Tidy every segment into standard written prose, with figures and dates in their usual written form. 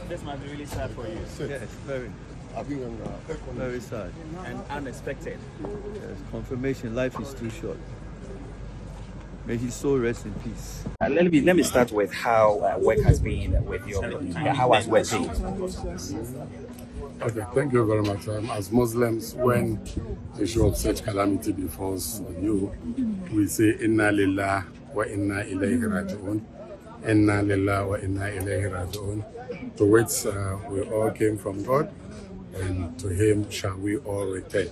This might be really sad for you. Yes, very. Very sad. And unexpected. Yes, confirmation, life is too short. May his soul rest in peace. Let me start with how work has been with your how has work been? Okay, thank you very much. As Muslims, when a show of such calamity befalls you, we say Inna Lillah wa Inna Ilayhi Raji'un. Inna Lillah wa Inna Ilayhi Raji'un. To which we all came from God, and to Him shall we all return.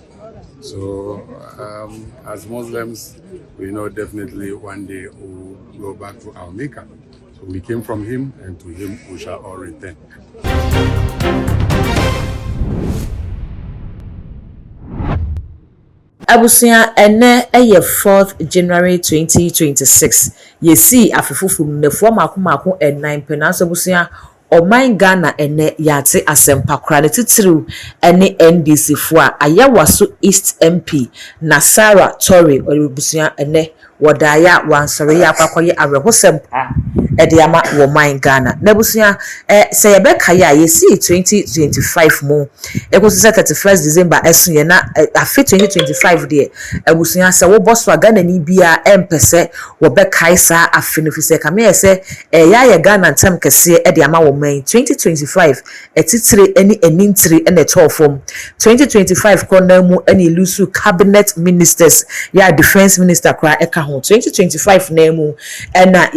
So, as Muslims, we know definitely one day we'll go back to our Maker. So we came from Him, and to Him we shall all return. Abusia ene eye 4th January 2026. Yesi afefufu mnefo makomako en9 penanso abusia Oman Ghana ene yate asempa krane titiru ene NDC fua Ayawaso East MP Nasara Tori obusia ene wadaya wansare ya kwakoye arehosempa ediama woman Ghana nabusia se yebeka ya yesi 2025 mu ekosi 31st December esunye na afi 2025 de abusia se wo boso Ghana ni bia empese wo bekai sa afinifise kame se ya Ghana ntem kese ediama woman 2025 etitire eni enintire ene tofom 2025 kona mu eni lusu cabinet ministers ya defense minister kra eka ho 2025 na mu ena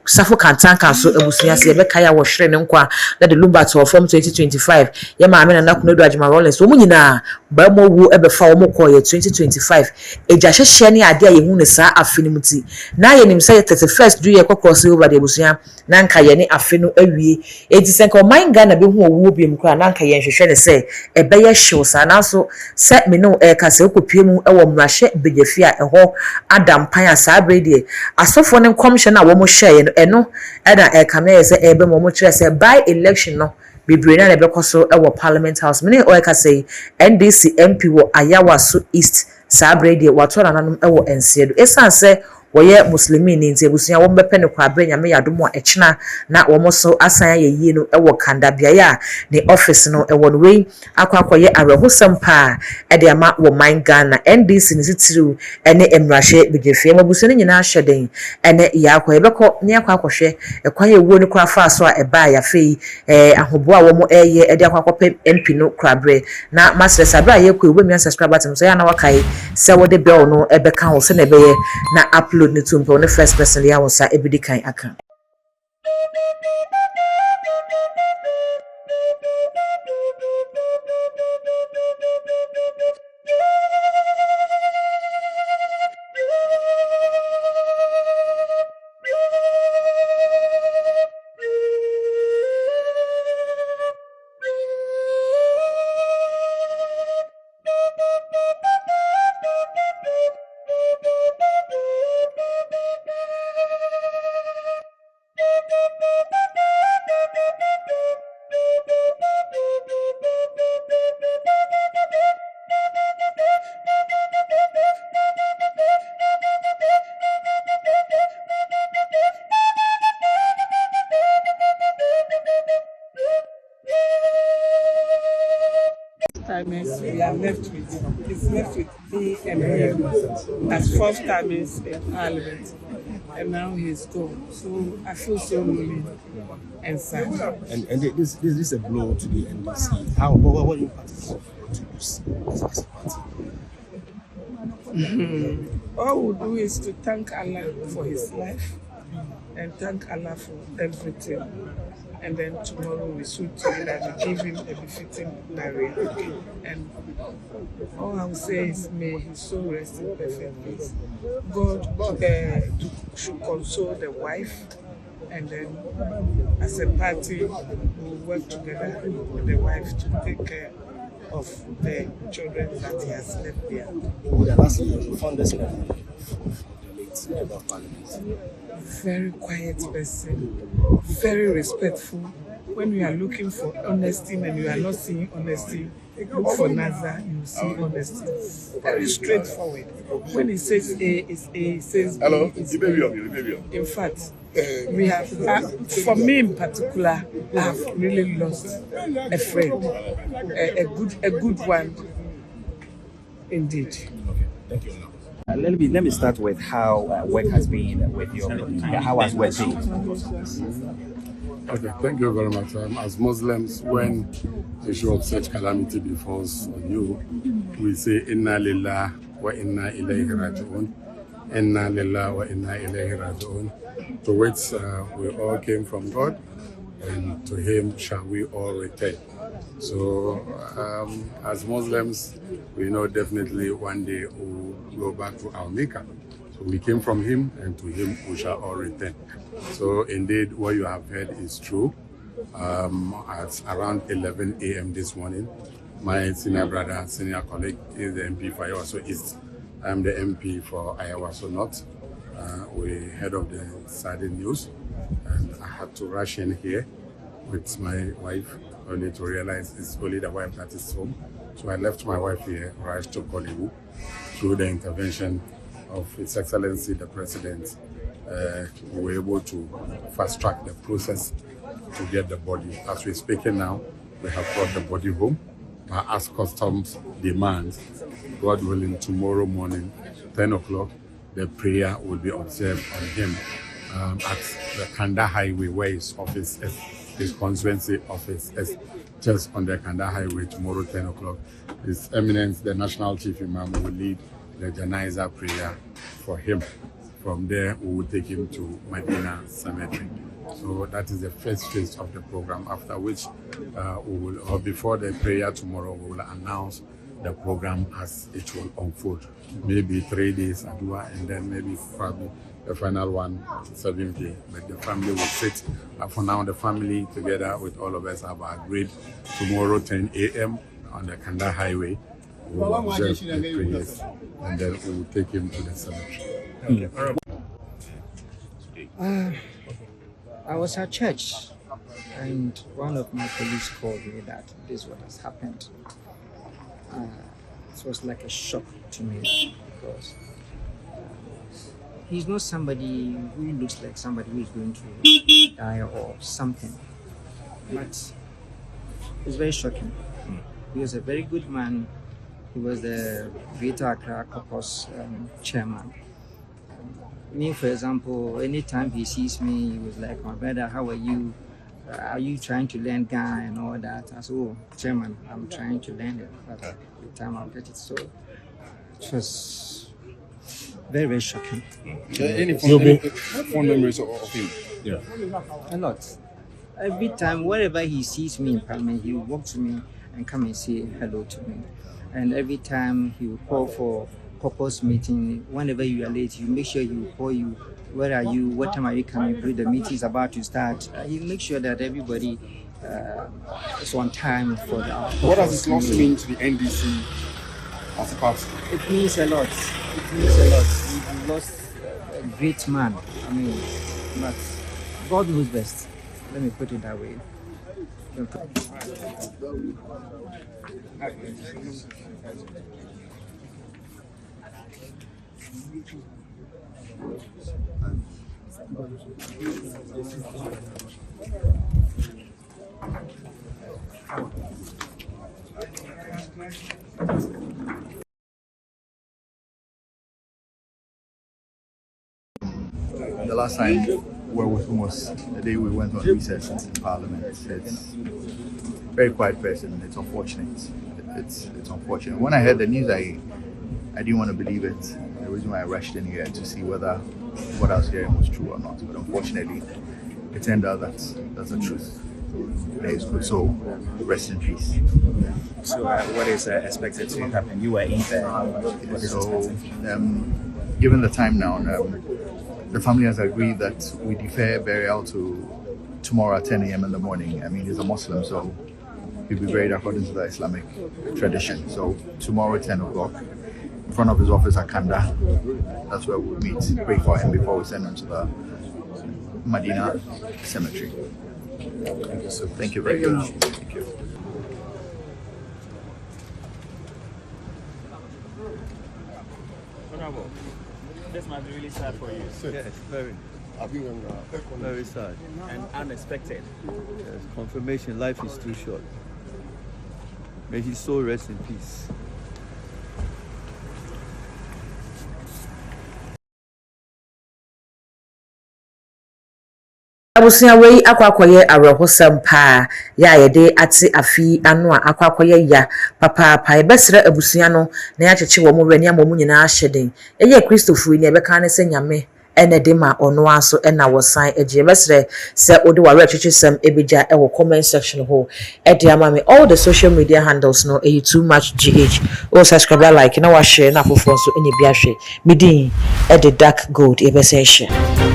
Safo kantanka so abusunya se yebeka ya wo hwere ne nkwa na de lumba to from 2025 ye ma amena na kunodo adjuma Rollins wo munyina ba mo wu ebefa wo mokọ ye 2025 eja hwehwe ne ade a ye hu ne sa afinimuti na ye nim say 31st do ye cross over de abusunya na nka ye ne afinu awie edi senka Oman Ghana be hu owu obi mkra na nka ye hwehwe ne se ebe ye hyew sa na so se me no ka se okopie mu e wo mrahye bejefi a eho adam pan asa abrede asofo ne commission na wo mo hye eno eda kame se ebe mo kire se by election no bebre na ebe koso e wo Parliament House mini o ka say NDC MP wo Ayawaso East sabrede watora nanom e wo ensiedo esanse woye muslimi ni nti ebusunya wo mbepe ne kwa abre nyame yadomo echina na wo so asan ye yie no e wo kanda bia ya ne office no e wo no we akwakoye arehosampa e de ama wo man Ghana NDC ni titiru ene emrahye begefe mabusu ne nyina hyeden ene yakwa ebeko ne akwakohwe e kwa ye wo ne kwa fa so a e ba ya fei ahobo a wo mo eye e de akwakope MP no krabre na master sabra ye kwa wo mi subscribe button so ya na wakai se wo de bell no e beka ho se na be ye na upload ne tumpo ne first person ya wonsa ebidi kan aka We are left with D.ɛad as first timers in Parliament. and now he's gone. So I feel so lonely and sad. And this is a blow to the NDC. What impact is it to you see as a party? All we do is to thank Allah for his life and thank Allah for everything. And then tomorrow we should together to give him a befitting burial. And all I will say is, may his soul rest in perfect peace. God should console the wife, and then as a party we'll work together with the wife to take care of the children that he has left there. Lastly, you found this member of the late member of parliament. Very quiet person, very respectful. When you are looking for honesty and you are not seeing honesty, look for Naza, you see honesty. Very straightforward. When he says A, it's A, he says B, it's B. In fact, we have, for me in particular, I have really lost a friend, a good one, indeed. Okay, thank you. Let me start with how work has been with your how has work been? Okay, thank you very much. As Muslims, when a show of such calamity befalls on you, we say Inna lillah wa inna ilayhi raji'un. Inna lillah wa inna ilayhi raji'un. To which we all came from God, and to him shall we all return. So as Muslims, we know definitely one day we'll go back to our Maker. So we came from him, and to him we shall all return. So indeed, what you have heard is true. At around 11 a.m. this morning, my senior brother, senior colleague, is the MP for Ayawaso East. I'm the MP for Ayawaso North. We heard of the sudden news, and I had to rush in here with my wife, only to realize it's only the wife that is home. So I left my wife here, rushed to Kolebu. Through the intervention of His Excellency the President, we were able to fast track the process to get the body. As we're speaking now, we have brought the body home. As customs demands, God willing, tomorrow morning, 10 o'clock, the prayer will be observed on him at the Kanda Highway, where his office is, his constituency office is, just on the Kanda Highway tomorrow, 10 o'clock. His Eminence, the National Chief Imam, will lead the Janaiza prayer for him. From there, we will take him to Medina Cemetery. So that is the first phase of the program, after which we will, or before the prayer tomorrow, we will announce the program as it will unfold. Maybe 3 days Adua, and then maybe probably the final one, 7th day. But the family will sit. For now, the family together with all of us have agreed tomorrow 10 a.m. on the Kanda Highway. We will observe the prayers, and then we will take him to the cemetery. I was at church, and one of my colleagues called me that this is what has happened. It was like a shock to me, because he's not somebody who looks like somebody who is going to die or something. But it's very shocking. He was a very good man. He was the Greater Accra Caucus chairman. Me, for example, anytime he sees me, he was like, "My brother, how are you? Are you trying to learn Ghana and all that?" I said, "Oh, chairman, I'm trying to learn it, but the time I'll get it." So it was very, very shocking. Any fond memories of him? Yeah. A lot. Every time, wherever he sees me in Parliament, he will walk to me and come and say hello to me. And every time he will call for caucus meeting, whenever you are late, you make sure he will call you. Where are you? What time are you coming? The meeting is about to start. He make sure that everybody is on time for the. What does this loss mean to the NDC as a party? It means a lot. It means a lot. We lost a great man. I mean, but God knows best. Let me put it that way. The last time we were with him was the day we went on recess in Parliament. It's very quiet person. It's unfortunate. It's unfortunate. When I heard the news, I didn't want to believe it. The reason why I rushed in here to see whether what I was hearing was true or not. But unfortunately, it turned out that's the truth. That is good. So rest in peace. So what is expected to happen? You were in there. So given the time now, the family has agreed that we defer burial to tomorrow at 10 a.m. in the morning. I mean, he's a Muslim, so he'll be buried according to the Islamic tradition. So tomorrow at 10 o'clock, in front of his office at Kanda, that's where we'll meet, pray for him before we send him to the Medina cemetery. Thank you very much. Thank you. This might be really sad for you. Yes, very sad. And unexpected. Yes, confirmation, life is too short. May his soul rest in peace. Abusua wei akwakoye awerehosam pa ya yede ate afi anu a akwakoye ya papa pa ebesre abusua no na ya cheche wo mo wani amomu nyina ahyeden eye Christopher ni ebeka ne se nyame ene de ma ono aso ena wosan eje besre se ode wa recheche sem ebeja e wo comment section ho e de amame all the social media handles no e too much gh o subscribe like na wa share na fofo so enye bia hwe midin e de dark gold e be se share.